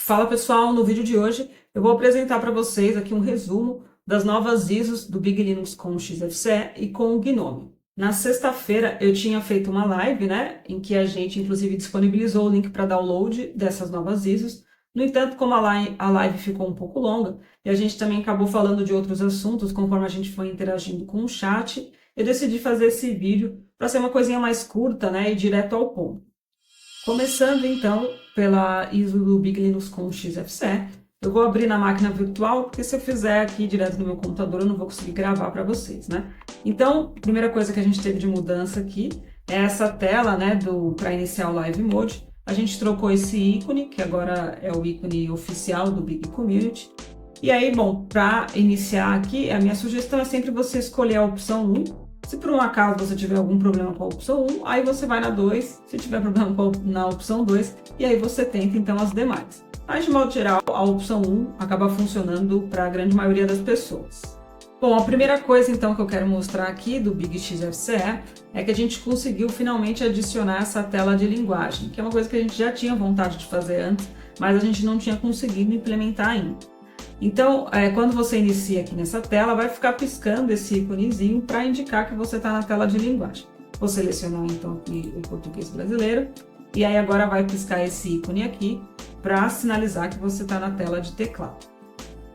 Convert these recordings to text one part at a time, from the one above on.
Fala pessoal, no vídeo de hoje eu vou apresentar para vocês aqui um resumo das novas ISOs do Big Linux com o XFCE e com o GNOME. Na sexta-feira eu tinha feito uma live, em que a gente inclusive disponibilizou o link para download dessas novas ISOs. No entanto, como a live ficou um pouco longa e a gente também acabou falando de outros assuntos conforme a gente foi interagindo com o chat, eu decidi fazer esse vídeo para ser uma coisinha mais curta, e direto ao ponto. Começando então pela ISO do Big Linux com o XFCE, eu vou abrir na máquina virtual, porque se eu fizer aqui direto no meu computador eu não vou conseguir gravar para vocês, Então, a primeira coisa que a gente teve de mudança aqui é essa tela, para iniciar o Live Mode. A gente trocou esse ícone, que agora é o ícone oficial do Big Community. E aí, bom, para iniciar aqui, a minha sugestão é sempre você escolher a opção 1. Se por um acaso você tiver algum problema com a opção 1, aí você vai na 2, se tiver problema na opção 2, e aí você tenta então as demais. Mas de modo geral, a opção 1 acaba funcionando para a grande maioria das pessoas. Bom, a primeira coisa então que eu quero mostrar aqui do Big XFCE é que a gente conseguiu finalmente adicionar essa tela de linguagem, que é uma coisa que a gente já tinha vontade de fazer antes, mas a gente não tinha conseguido implementar ainda. Então, quando você inicia aqui nessa tela, vai ficar piscando esse íconezinho para indicar que você está na tela de linguagem. Vou selecionar então aqui o português brasileiro, e aí agora vai piscar esse ícone aqui para sinalizar que você está na tela de teclado.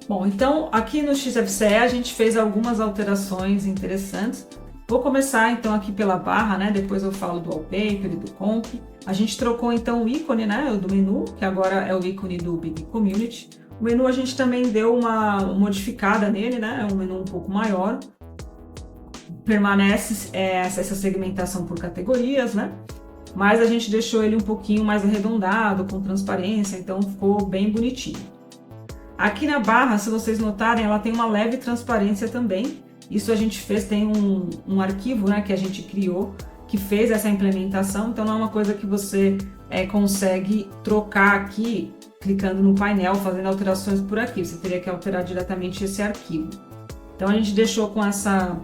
Bom, então aqui no XFCE a gente fez algumas alterações interessantes. Vou começar então aqui pela barra, depois eu falo do wallpaper e do conk. A gente trocou então o ícone, do menu, que agora é o ícone do Big Community. O menu a gente também deu uma modificada nele, é um menu um pouco maior. Permanece essa segmentação por categorias, mas a gente deixou ele um pouquinho mais arredondado, com transparência, então ficou bem bonitinho. Aqui na barra, se vocês notarem, ela tem uma leve transparência também. Isso a gente fez, tem um arquivo que a gente criou, que fez essa implementação, então não é uma coisa que você consegue trocar aqui, clicando no painel, fazendo alterações por aqui. Você teria que alterar diretamente esse arquivo. Então a gente deixou com essa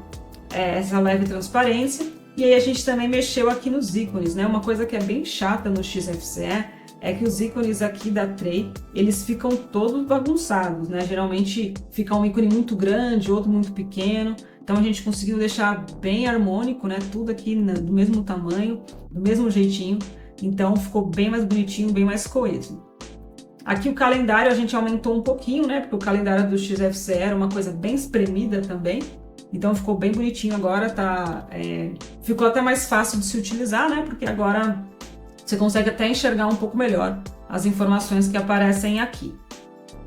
leve transparência. E aí a gente também mexeu aqui nos ícones, Uma coisa que é bem chata no XFCE é que os ícones aqui da tray, eles ficam todos bagunçados, Geralmente fica um ícone muito grande, outro muito pequeno. Então a gente conseguiu deixar bem harmônico, Tudo aqui do mesmo tamanho, do mesmo jeitinho. Então ficou bem mais bonitinho, bem mais coeso. Aqui o calendário a gente aumentou um pouquinho, porque o calendário do XFCE era uma coisa bem espremida também. Então ficou bem bonitinho agora, ficou até mais fácil de se utilizar, porque agora você consegue até enxergar um pouco melhor as informações que aparecem aqui.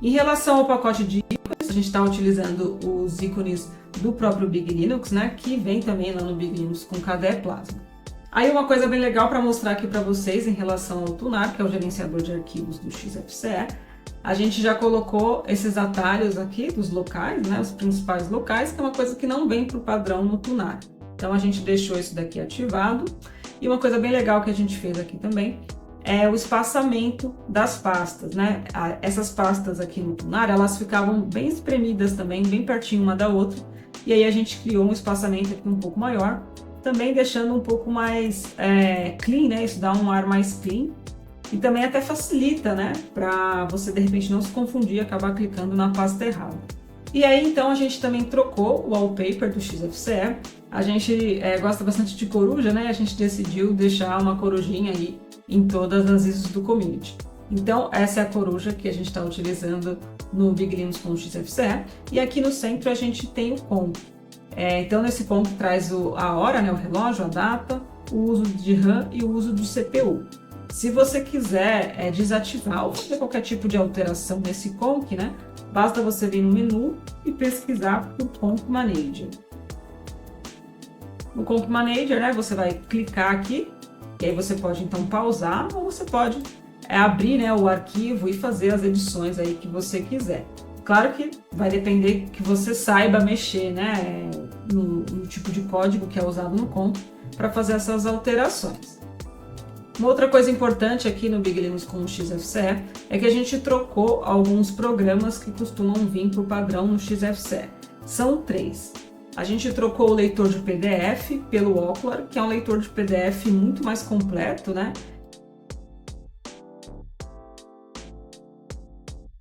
Em relação ao pacote de ícones, a gente está utilizando os ícones do próprio Big Linux, que vem também lá no Big Linux com KDE Plasma. Aí uma coisa bem legal para mostrar aqui para vocês em relação ao Tunar, que é o gerenciador de arquivos do XFCE, a gente já colocou esses atalhos aqui dos locais, os principais locais, que é uma coisa que não vem para o padrão no Tunar. Então a gente deixou isso daqui ativado. E uma coisa bem legal que a gente fez aqui também é o espaçamento das pastas, Essas pastas aqui no Tunar, elas ficavam bem espremidas também, bem pertinho uma da outra. E aí a gente criou um espaçamento aqui um pouco maior, também deixando um pouco mais clean, Isso dá um ar mais clean. E também até facilita, para você de repente não se confundir e acabar clicando na pasta errada. E aí então a gente também trocou o wallpaper do XFCE. A gente gosta bastante de coruja, A gente decidiu deixar uma corujinha aí em todas as ISOs do community. Então essa é a coruja que a gente está utilizando no Big Linux com o XFCE. E aqui no centro a gente tem o conk. Então nesse conk traz a hora, o relógio, a data, o uso de RAM e o uso de CPU. Se você quiser desativar ou fazer qualquer tipo de alteração nesse conk, basta você vir no menu e pesquisar por Conk Manager. No Conk Manager, você vai clicar aqui, e aí você pode então pausar, ou você pode abrir o arquivo e fazer as edições aí que você quiser. Claro que vai depender que você saiba mexer, no tipo de código que é usado no conk para fazer essas alterações. Uma outra coisa importante aqui no Big Linux com o XFCE é que a gente trocou alguns programas que costumam vir por padrão no XFCE. São 3. A gente trocou o leitor de PDF pelo Ocular, que é um leitor de PDF muito mais completo,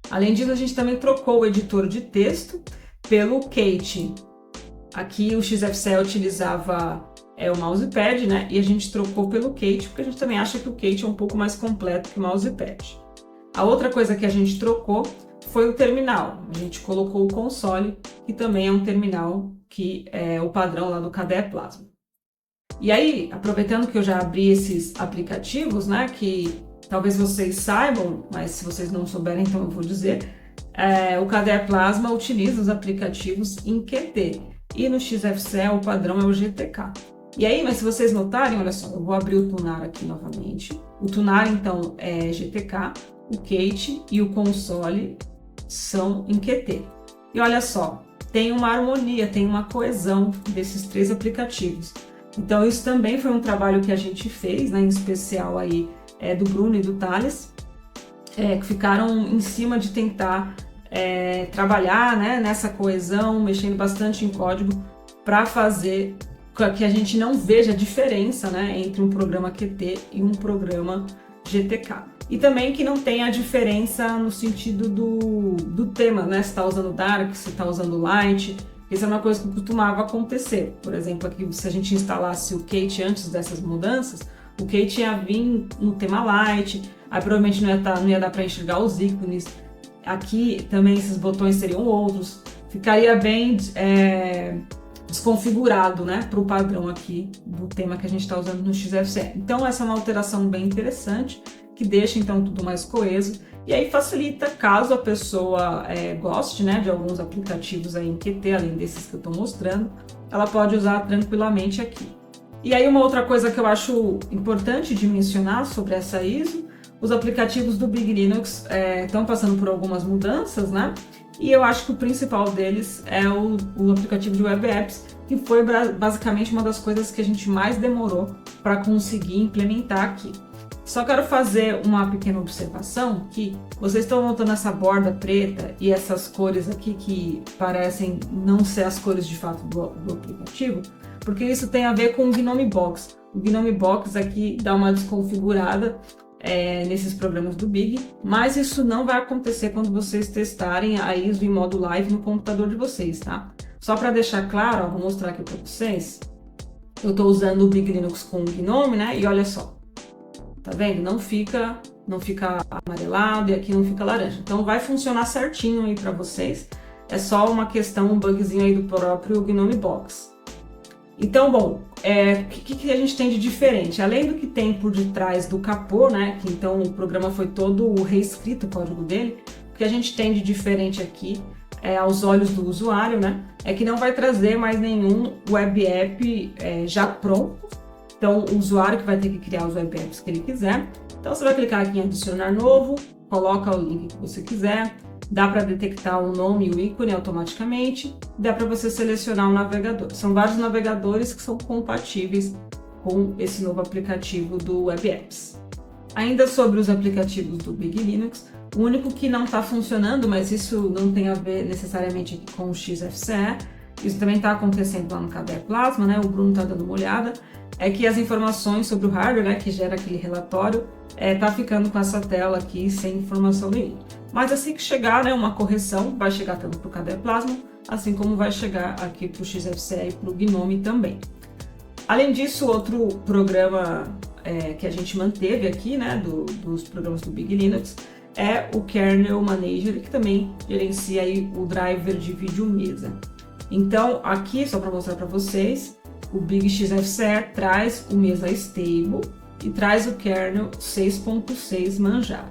Além disso, a gente também trocou o editor de texto pelo Kate. Aqui o XFCE utilizava o mousepad, né? E a gente trocou pelo Kate, porque a gente também acha que o Kate é um pouco mais completo que o mousepad. A outra coisa que a gente trocou foi o terminal. A gente colocou o console, que também é um terminal que é o padrão lá do KDE Plasma. E aí, aproveitando que eu já abri esses aplicativos, né, que talvez vocês saibam, mas se vocês não souberem, então eu vou dizer, o KDE Plasma utiliza os aplicativos em Qt, e no XFCE o padrão é o GTK. E aí, mas se vocês notarem, olha só, eu vou abrir o Tunar aqui novamente. O Tunar, então, é GTK, o Kate e o console são em Qt. E olha só, tem uma harmonia, tem uma coesão desses três aplicativos. Então isso também foi um trabalho que a gente fez, né, em especial aí do Bruno e do Thales, que ficaram em cima de tentar trabalhar, né, nessa coesão, mexendo bastante em código para fazer com que a gente não veja a diferença, né, entre um programa Qt e um programa GTK. E também que não tenha a diferença no sentido do tema, né, se está usando Dark, se está usando Light. Isso é uma coisa que costumava acontecer. Por exemplo, aqui, se a gente instalasse o Kate antes dessas mudanças, o Kate ia vir no tema Light, aí provavelmente não ia dar para enxergar os ícones. Aqui também esses botões seriam outros. Ficaria bem desconfigurado, né, para o padrão aqui do tema que a gente está usando no XFCE. Então essa é uma alteração bem interessante, que deixa então tudo mais coeso. E aí facilita, caso a pessoa goste, né, de alguns aplicativos aí em Qt, além desses que eu estou mostrando, ela pode usar tranquilamente aqui. E aí uma outra coisa que eu acho importante de mencionar sobre essa ISO, os aplicativos do Big Linux estão passando por algumas mudanças, né? E eu acho que o principal deles é o aplicativo de Web Apps, que foi basicamente uma das coisas que a gente mais demorou para conseguir implementar aqui. Só quero fazer uma pequena observação, que vocês estão notando essa borda preta e essas cores aqui que parecem não ser as cores de fato do aplicativo, porque isso tem a ver com o Gnome Box. O Gnome Box aqui dá uma desconfigurada nesses programas do Big, mas isso não vai acontecer quando vocês testarem a ISO em modo live no computador de vocês, tá? Só para deixar claro, ó, vou mostrar aqui para vocês, eu estou usando o Big Linux com o Gnome, né? E olha só. Tá vendo? Não fica amarelado e aqui não fica laranja. Então vai funcionar certinho aí para vocês. É só uma questão, um bugzinho aí do próprio Gnome Box. Então, bom, o que a gente tem de diferente? Além do que tem por detrás do capô, né? Que então o programa foi todo reescrito, o código dele. O que a gente tem de diferente aqui, aos olhos do usuário, né? É que não vai trazer mais nenhum web app já pronto. Então, o usuário que vai ter que criar os web apps que ele quiser. Então, você vai clicar aqui em adicionar novo, coloca o link que você quiser, dá para detectar o nome e o ícone automaticamente, dá para você selecionar o navegador. São vários navegadores que são compatíveis com esse novo aplicativo do Web Apps. Ainda sobre os aplicativos do Big Linux, o único que não está funcionando, mas isso não tem a ver necessariamente aqui com o XFCE, isso também está acontecendo lá no KDE Plasma, né? O Bruno está dando uma olhada, é que as informações sobre o hardware, né, que gera aquele relatório, tá ficando com essa tela aqui sem informação nenhuma. Mas assim que chegar, né, uma correção, vai chegar tanto para o KDE Plasma, assim como vai chegar aqui para o XFCE e para o Gnome também. Além disso, outro programa que a gente manteve aqui, né, dos programas do Big Linux, é o Kernel Manager, que também gerencia aí o driver de vídeo mesa. Então, aqui, só para mostrar para vocês, o Big XFCE traz o Mesa Stable e traz o kernel 6.6 Manjaro.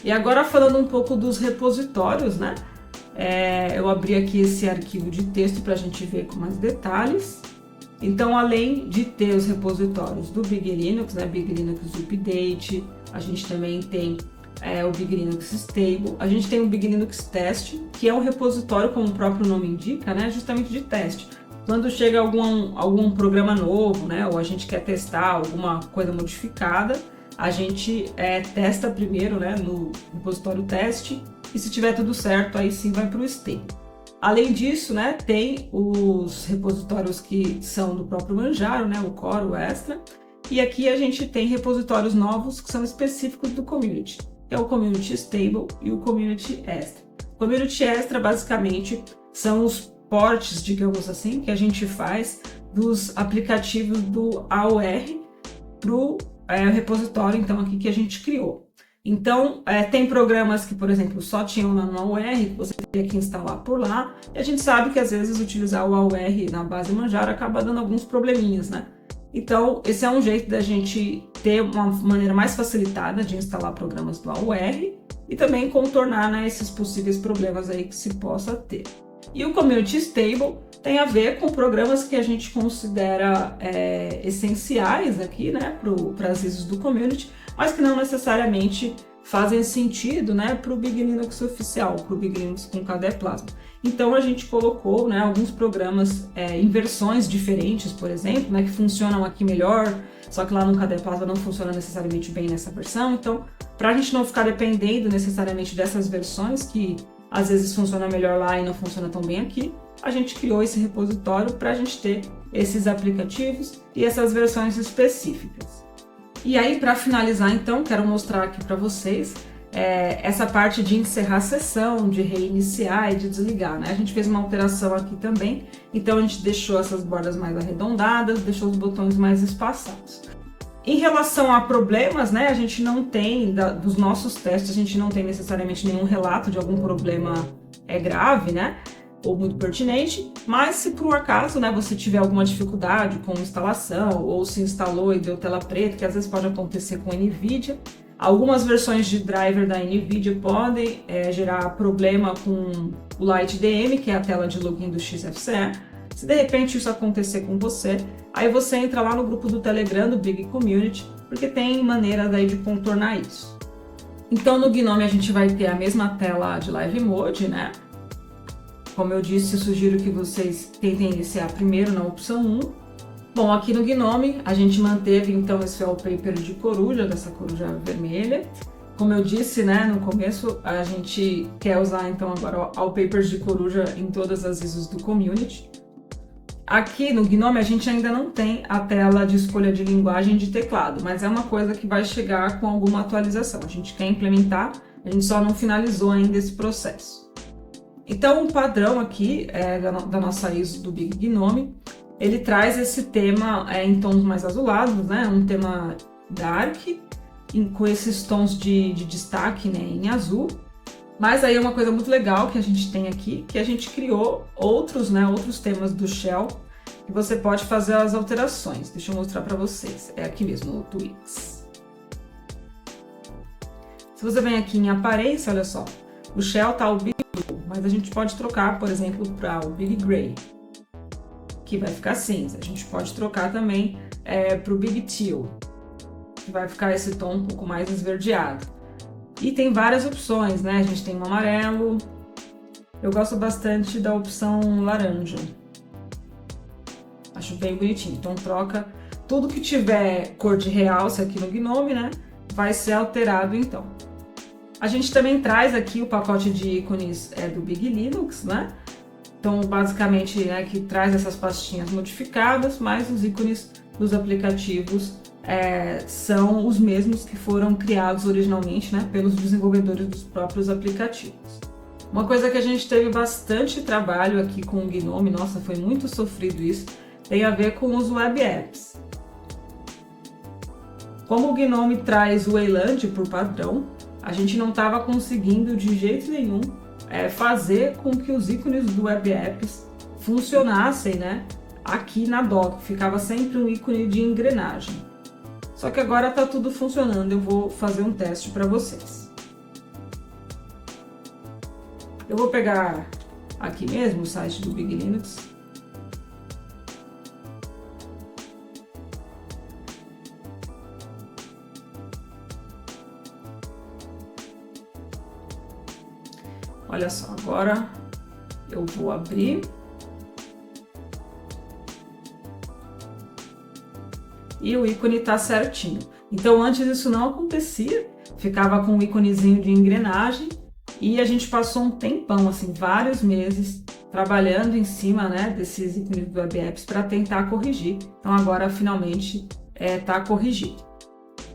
E agora falando um pouco dos repositórios, né? Eu abri aqui esse arquivo de texto para a gente ver com mais detalhes. Então, além de ter os repositórios do Big Linux, né? Big Linux Update, a gente também tem o Big Linux Stable, a gente tem o Big Linux Test, que é um repositório, como o próprio nome indica, né? Justamente de teste. Quando chega algum programa novo, né, ou a gente quer testar alguma coisa modificada, a gente testa primeiro, né, no repositório teste, e se tiver tudo certo, aí sim vai para o stable. Além disso, né, tem os repositórios que são do próprio Manjaro, né, o Core, o Extra, e aqui a gente tem repositórios novos que são específicos do community. que é o Community Stable e o Community Extra. Community Extra, basicamente, são os portes, digamos assim, que a gente faz dos aplicativos do AOR para o repositório, então, aqui que a gente criou. Então, tem programas que, por exemplo, só tinham lá no AOR, que você teria que instalar por lá, e a gente sabe que, às vezes, utilizar o AOR na base Manjaro acaba dando alguns probleminhas, né? Então, esse é um jeito da gente ter uma maneira mais facilitada de instalar programas do AOR e também contornar, né, esses possíveis problemas aí que se possa ter. E o Community Stable tem a ver com programas que a gente considera essenciais aqui, né, para as ISOs do Community, mas que não necessariamente fazem sentido, né, para o Big Linux oficial, para o Big Linux com KDE Plasma. Então a gente colocou, né, alguns programas em versões diferentes, por exemplo, né, que funcionam aqui melhor, só que lá no KDE Plasma não funciona necessariamente bem nessa versão. Então, para a gente não ficar dependendo necessariamente dessas versões que às vezes funciona melhor lá e não funciona tão bem aqui, a gente criou esse repositório para a gente ter esses aplicativos e essas versões específicas. E aí, para finalizar, então, quero mostrar aqui para vocês essa parte de encerrar a sessão, de reiniciar e de desligar, né? A gente fez uma alteração aqui também, então a gente deixou essas bordas mais arredondadas, deixou os botões mais espaçados. Em relação a problemas, né, a gente não tem, dos nossos testes, a gente não tem necessariamente nenhum relato de algum problema grave, né, ou muito pertinente, mas se por um acaso, né, você tiver alguma dificuldade com instalação, ou se instalou e deu tela preta, que às vezes pode acontecer com a NVIDIA, algumas versões de driver da NVIDIA podem gerar problema com o Light DM, que é a tela de login do XFCE. Se de repente isso acontecer com você, aí você entra lá no grupo do Telegram do Big Community, porque tem maneiras aí de contornar isso. Então no Gnome a gente vai ter a mesma tela de Live Mode, né? Como eu disse, eu sugiro que vocês tentem iniciar primeiro na opção 1. Bom, aqui no Gnome a gente manteve então esse wallpaper de coruja, dessa coruja vermelha. Como eu disse, né, no começo, a gente quer usar então agora wallpapers de coruja em todas as ISOs do Community. Aqui no Gnome a gente ainda não tem a tela de escolha de linguagem de teclado, mas é uma coisa que vai chegar com alguma atualização. A gente quer implementar, a gente só não finalizou ainda esse processo. Então o padrão aqui da nossa ISO do Big Gnome, ele traz esse tema em tons mais azulados, né? Um tema dark, com esses tons de destaque, né, em azul. Mas aí é uma coisa muito legal que a gente tem aqui, que a gente criou outros temas do Shell, que você pode fazer as alterações. Deixa eu mostrar para vocês. É aqui mesmo, no Tweaks. Se você vem aqui em aparência, olha só, o Shell tá o Big Blue, mas a gente pode trocar, por exemplo, para o Big Gray, que vai ficar cinza. A gente pode trocar também para o Big Teal, que vai ficar esse tom um pouco mais esverdeado. E tem várias opções, né? A gente tem um amarelo. Eu gosto bastante da opção laranja. Acho bem bonitinho. Então troca tudo que tiver cor de realce aqui no Gnome, né? Vai ser alterado então. A gente também traz aqui o pacote de ícones do Big Linux, né? Então basicamente que traz essas pastinhas modificadas, mas os ícones dos aplicativos são os mesmos que foram criados originalmente, né, pelos desenvolvedores dos próprios aplicativos. Uma coisa que a gente teve bastante trabalho aqui com o Gnome, nossa, foi muito sofrido isso, tem a ver com os web apps. Como o Gnome traz o Wayland por padrão, a gente não estava conseguindo de jeito nenhum fazer com que os ícones do web apps funcionassem, né, aqui na dock, ficava sempre um ícone de engrenagem. Só que agora está tudo funcionando, eu vou fazer um teste para vocês. Eu vou pegar aqui mesmo o site do Big Linux. Olha só, agora eu vou abrir. E o ícone está certinho. Então antes isso não acontecia, ficava com um íconezinho de engrenagem e a gente passou um tempão, assim, vários meses trabalhando em cima, né, desses ícones do web apps para tentar corrigir. Então agora finalmente está corrigido.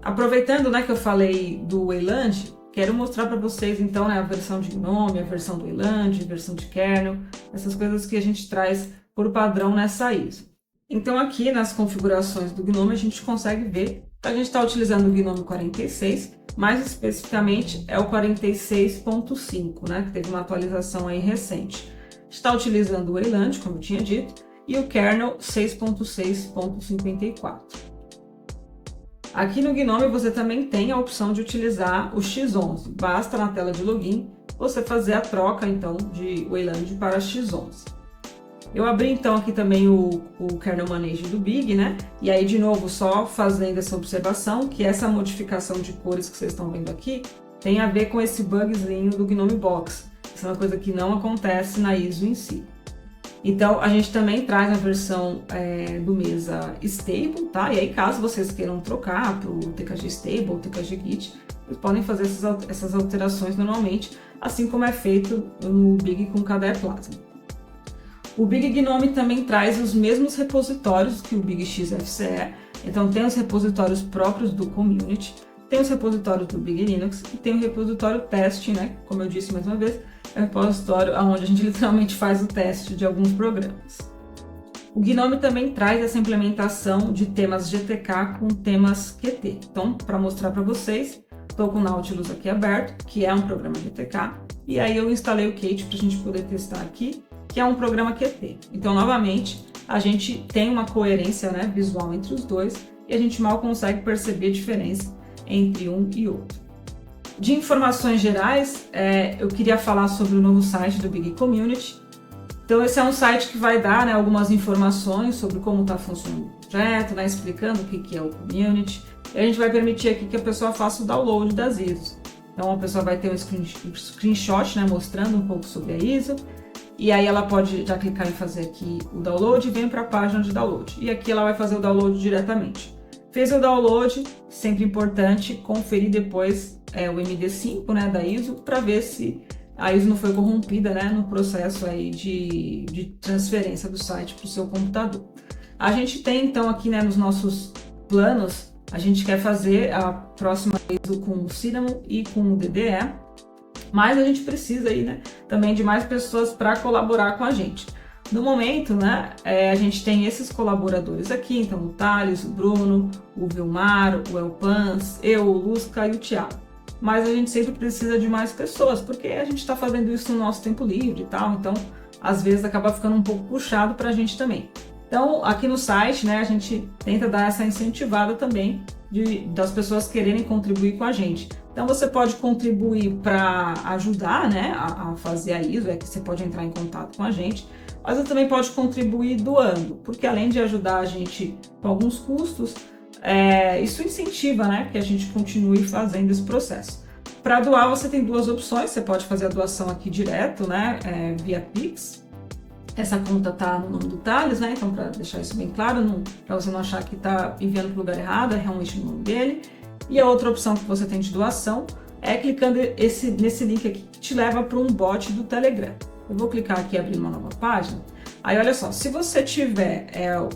Aproveitando, né, que eu falei do Wayland, quero mostrar para vocês então, né, a versão de GNOME, a versão do Wayland, a versão de kernel, essas coisas que a gente traz por padrão nessa ISO. Então aqui nas configurações do GNOME a gente consegue ver que a gente está utilizando o GNOME 46, mais especificamente é o 46.5, né, que teve uma atualização aí recente. Está utilizando o Wayland, como eu tinha dito, e o kernel 6.6.54. Aqui no GNOME você também tem a opção de utilizar o X11. Basta na tela de login você fazer a troca então de Wayland para X11. Eu abri então aqui também o kernel manage do Big, né? E aí de novo só fazendo essa observação que essa modificação de cores que vocês estão vendo aqui tem a ver com esse bugzinho do GNOME Box. Isso é uma coisa que não acontece na ISO em si. Então, a gente também traz a versão do Mesa Stable, tá? E aí, caso vocês queiram trocar para o TKG Stable ou TKG Git, vocês podem fazer essas alterações normalmente, assim como é feito no Big com KDE Plasma. O Big GNOME também traz os mesmos repositórios que o Big XFCE, então tem os repositórios próprios do Community, tem os repositórios do Big Linux e tem o repositório teste, né? Como eu disse mais uma vez, é um repositório onde a gente literalmente faz o teste de alguns programas. O GNOME também traz essa implementação de temas GTK com temas Qt. Então, para mostrar para vocês, estou com o Nautilus aqui aberto, que é um programa GTK, e aí eu instalei o Kate para a gente poder testar aqui, que é um programa Qt. Então, novamente, a gente tem uma coerência, né, visual entre os dois e a gente mal consegue perceber a diferença entre um e outro. De informações gerais, eu queria falar sobre o novo site do Big Community. Então esse é um site que vai dar, né, algumas informações sobre como está funcionando o projeto, né, explicando o que é o Community. E a gente vai permitir aqui que a pessoa faça o download das ISOs. Então a pessoa vai ter um screenshot, né, mostrando um pouco sobre a ISO. E aí ela pode já clicar em fazer aqui o download e vem para a página de download. E aqui ela vai fazer o download diretamente. Fez o download, sempre importante conferir depois o MD5, né, da ISO, para ver se a ISO não foi corrompida, né, no processo aí de transferência do site para o seu computador. A gente tem então aqui, né, nos nossos planos, a gente quer fazer a próxima ISO com o Cinnamon e com o DDE, mas a gente precisa aí, né, também de mais pessoas para colaborar com a gente. No momento, né, a gente tem esses colaboradores aqui, então o Thales, o Bruno, o Vilmar, o Elpans, eu, o Lusca e o Thiago. Mas a gente sempre precisa de mais pessoas, porque a gente está fazendo isso no nosso tempo livre e tal, então às vezes acaba ficando um pouco puxado para a gente também. Então aqui no site, né, a gente tenta dar essa incentivada também das pessoas quererem contribuir com a gente. Então você pode contribuir para ajudar, né, a fazer a ISO, que você pode entrar em contato com a gente, mas você também pode contribuir doando, porque além de ajudar a gente com alguns custos, isso incentiva, né, que a gente continue fazendo esse processo. Para doar você tem duas opções, você pode fazer a doação aqui direto, né, via Pix. Essa conta tá no nome do Thales, né, então para deixar isso bem claro, para você não achar que está enviando para o lugar errado, é realmente o nome dele. E a outra opção que você tem de doação é clicando nesse link aqui que te leva para um bot do Telegram. Eu vou clicar aqui e abrir uma nova página. Aí olha só, se você tiver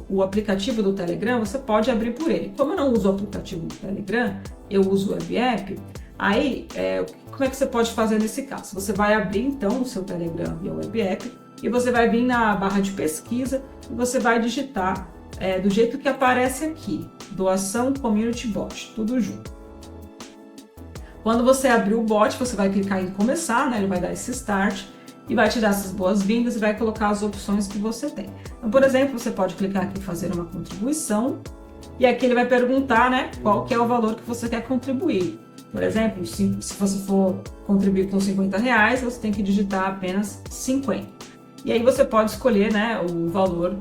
o aplicativo do Telegram, você pode abrir por ele. Como eu não uso o aplicativo do Telegram, eu uso o Web App, aí como é que você pode fazer nesse caso? Você vai abrir então o seu Telegram via Web App e você vai vir na barra de pesquisa e você vai digitar do jeito que aparece aqui, doação Community Bot, tudo junto. Quando você abrir o bot, você vai clicar em começar, né? Ele vai dar esse start e vai te dar essas boas-vindas e vai colocar as opções que você tem. Então, por exemplo, você pode clicar aqui em fazer uma contribuição e aqui ele vai perguntar, né, qual que é o valor que você quer contribuir. Por exemplo, se você for contribuir com R$50, você tem que digitar apenas 50. E aí você pode escolher, né, o valor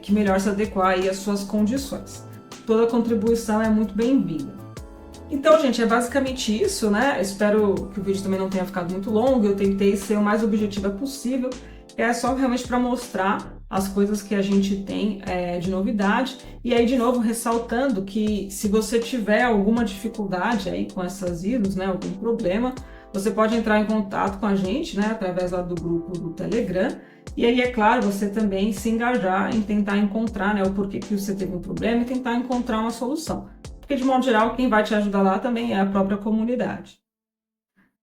que melhor se adequar aí às suas condições. Toda contribuição é muito bem-vinda. Então, gente, é basicamente isso, né? Espero que o vídeo também não tenha ficado muito longo. Eu tentei ser o mais objetiva possível. É só realmente para mostrar as coisas que a gente tem de novidade. E aí, de novo, ressaltando que se você tiver alguma dificuldade aí com essas ISOs, né, algum problema, você pode entrar em contato com a gente, né, através lá do grupo do Telegram. E aí, é claro, você também se engajar em tentar encontrar, né, o porquê que você teve um problema e tentar encontrar uma solução. Porque, de modo geral, quem vai te ajudar lá também é a própria comunidade.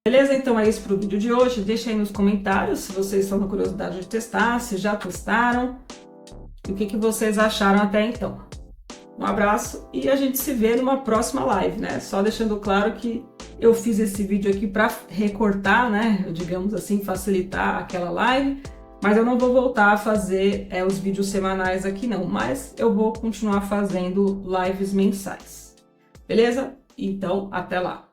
Beleza? Então é isso para o vídeo de hoje. Deixa aí nos comentários se vocês estão com curiosidade de testar, se já testaram e o que vocês acharam até então. Um abraço e a gente se vê numa próxima live, né? Só deixando claro que eu fiz esse vídeo aqui para recortar, né? Digamos assim, facilitar aquela live, mas eu não vou voltar a fazer os vídeos semanais aqui não, mas eu vou continuar fazendo lives mensais. Beleza? Então, até lá!